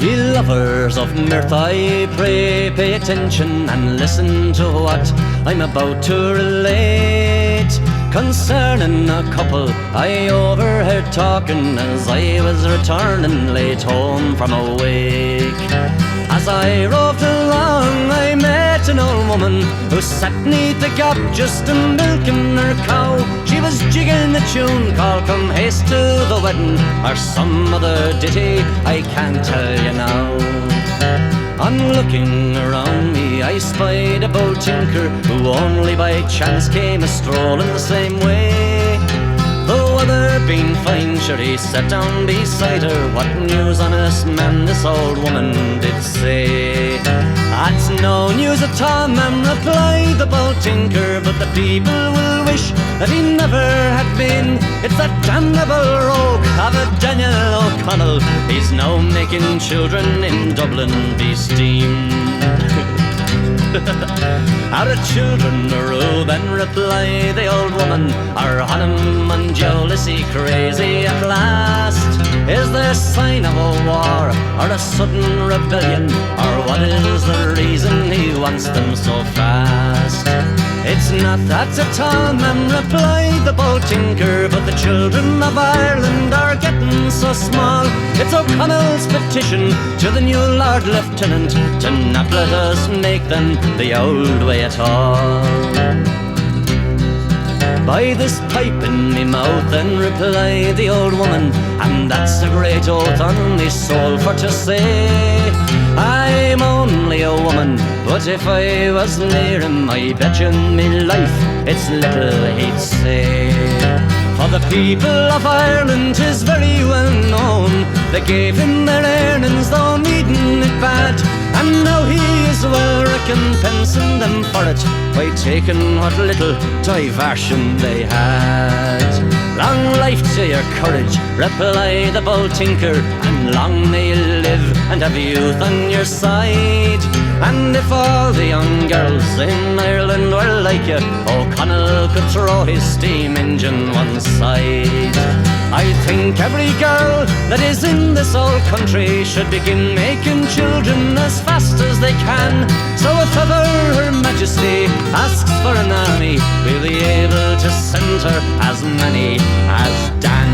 Ye lovers of mirth, I pray pay attention and listen to what I'm about to relate. Concerning a couple I overheard talking as I was returning late home from a wake. As I roved along I met an old woman who sat 'neath the gap just a milking her cow. She was jigging a tune called Come Haste to the Wedding, or some other ditty I can't tell you now. On looking around me I spied a bow tinker who only by chance came a-strolling the same way. The weather being fine, sure he sat down beside her. What news, honest man, this old woman did say? That's no news at all, ma'am, replied the bow tinker, but the people will wish that he never had been. It's that damnable rogue of a Daniel O'Connell. He's now making children in Dublin be steamed. Are the children a row? Then reply the old woman, are Hanum and jealousy crazy at last? Is there sign of a war or a sudden rebellion, or what is the reason he wants them so fast? It's not that at all, ma'am, replied the bow tinker, but the children of Ireland are getting so small. It's O'Connell's petition to the new Lord Lieutenant to not let us make them the old way at all. By this pipe in me mouth, then replied the old woman, and that's a great oath on me soul for to say. I'm only a woman, but if I was near him, I bet you me life it's little he'd say. For the people of Ireland 'tis very well known, they gave him their earnings though needing it bad, and now he is well recompensing them for it by taking what little diversion they had. Long life to your courage, replied the bow tinker, and long may you live and have youth on your side. And if all the young girls in Ireland were like you, O'Connell could throw his steam engine one side. I think every girl that is in this old country should begin making children as fast as they can. So if ever Her Majesty asks for an army, we'll be able to send her as many as Dan.